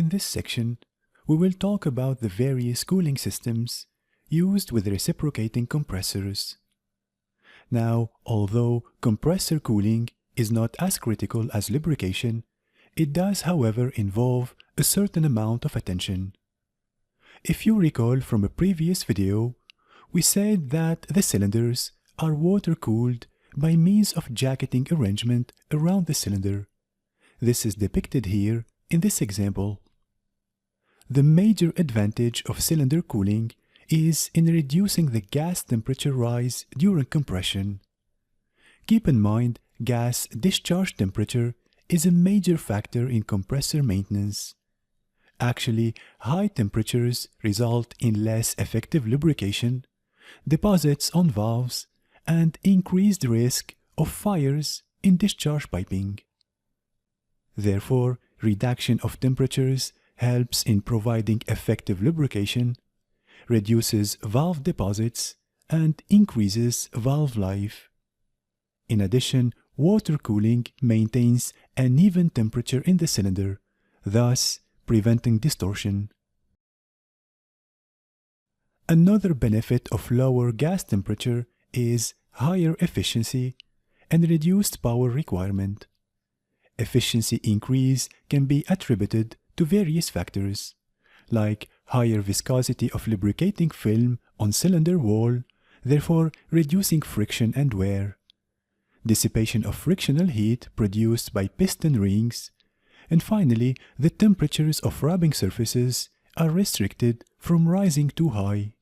In this section, we will talk about the various cooling systems used with reciprocating compressors. Now, although compressor cooling is not as critical as lubrication, it does, however, involve a certain amount of attention. If you recall from a previous video, we said that the cylinders are water-cooled by means of jacketing arrangement around the cylinder. This is depicted here in this example. The major advantage of cylinder cooling is in reducing the gas temperature rise during compression. Keep in mind, gas discharge temperature is a major factor in compressor maintenance. Actually, high temperatures result in less effective lubrication, deposits on valves, and increased risk of fires in discharge piping. Therefore, reduction of temperatures helps in providing effective lubrication, reduces valve deposits, and increases valve life. In addition, water cooling maintains an even temperature in the cylinder, thus preventing distortion. Another benefit of lower gas temperature is higher efficiency and reduced power requirement. Efficiency increase can be attributed to various factors, like higher viscosity of lubricating film on cylinder wall, therefore reducing friction and wear, dissipation of frictional heat produced by piston rings, and finally, the temperatures of rubbing surfaces are restricted from rising too high.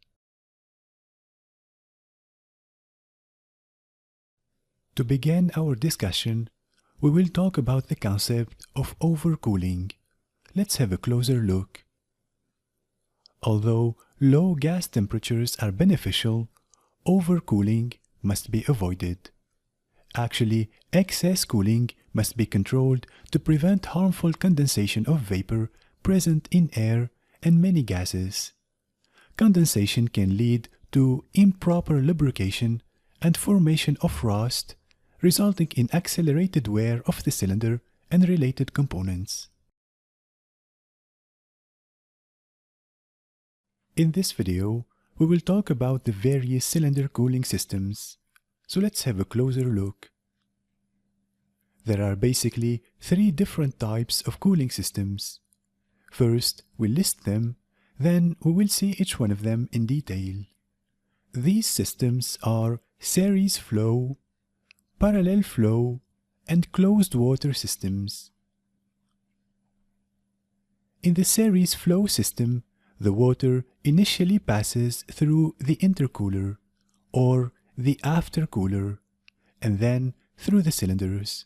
To begin our discussion, we will talk about the concept of overcooling. Let's have a closer look. Although low gas temperatures are beneficial, overcooling must be avoided. Actually, excess cooling must be controlled to prevent harmful condensation of vapor present in air and many gases. Condensation can lead to improper lubrication and formation of rust, resulting in accelerated wear of the cylinder and related components. In this video, we will talk about the various cylinder cooling systems. So let's have a closer look. There are basically three different types of cooling systems. First, we'll list them, then we will see each one of them in detail. These systems are series flow, parallel flow, and closed water systems. In the series flow system, the water initially passes through the intercooler or the aftercooler and then through the cylinders.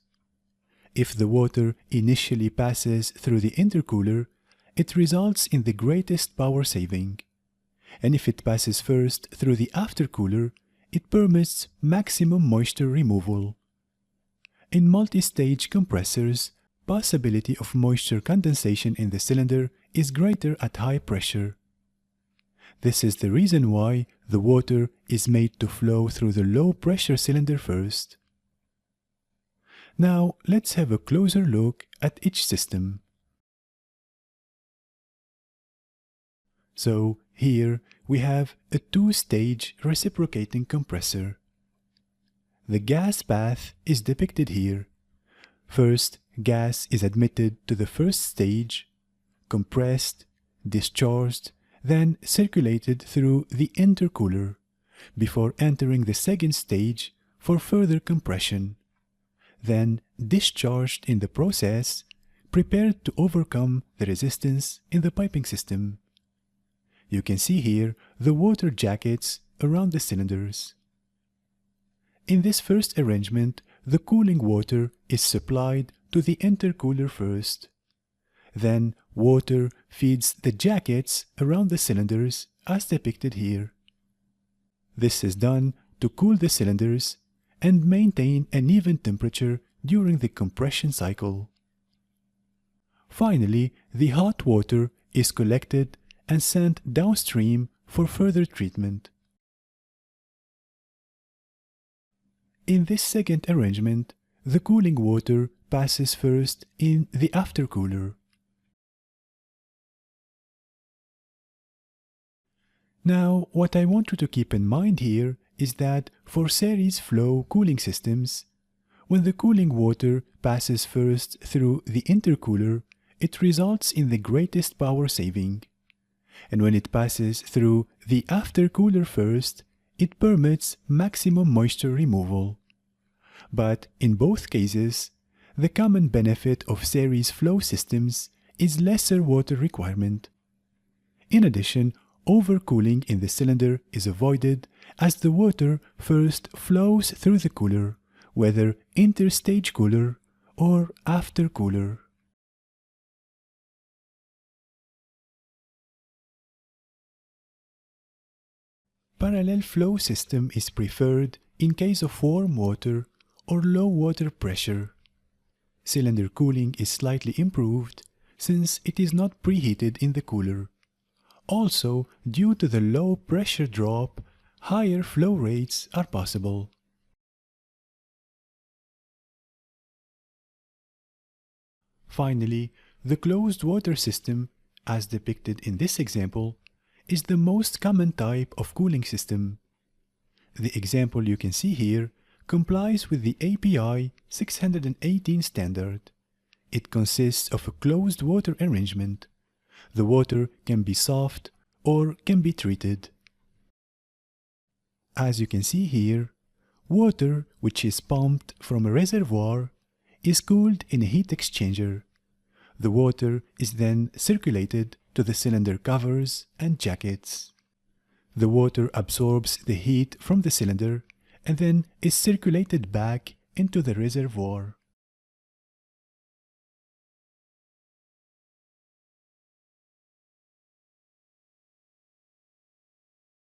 If the water initially passes through the intercooler, it results in the greatest power saving. And if it passes first through the aftercooler, it permits maximum moisture removal. In multi-stage compressors, possibility of moisture condensation in the cylinder is greater at high pressure. This is the reason why the water is made to flow through the low-pressure cylinder first. Now, let's have a closer look at each system. So, here we have a two-stage reciprocating compressor. The gas path is depicted here. First, gas is admitted to the first stage, compressed, discharged, then circulated through the intercooler, before entering the second stage for further compression, then discharged in the process, prepared to overcome the resistance in the piping system. You can see here the water jackets around the cylinders. In this first arrangement, the cooling water is supplied to the intercooler first. Then water feeds the jackets around the cylinders as depicted here. This is done to cool the cylinders and maintain an even temperature during the compression cycle. Finally, the hot water is collected and sent downstream for further treatment. In this second arrangement, the cooling water passes first in the aftercooler. Now, what I want you to keep in mind here is that for series flow cooling systems, when the cooling water passes first through the intercooler, it results in the greatest power saving. And when it passes through the aftercooler first, it permits maximum moisture removal. But in both cases, the common benefit of series flow systems is lesser water requirement. In addition, overcooling in the cylinder is avoided as the water first flows through the cooler, whether interstage cooler or aftercooler. Parallel flow system is preferred in case of warm water or low water pressure. Cylinder cooling is slightly improved since it is not preheated in the cooler. Also, due to the low pressure drop, higher flow rates are possible. Finally, the closed water system, as depicted in this example, is the most common type of cooling system. The example you can see here complies with the API 618 standard. It consists of a closed water arrangement. The water can be soft or can be treated. As you can see here, water which is pumped from a reservoir is cooled in a heat exchanger. The water is then circulated to the cylinder covers and jackets. The water absorbs the heat from the cylinder and then is circulated back into the reservoir.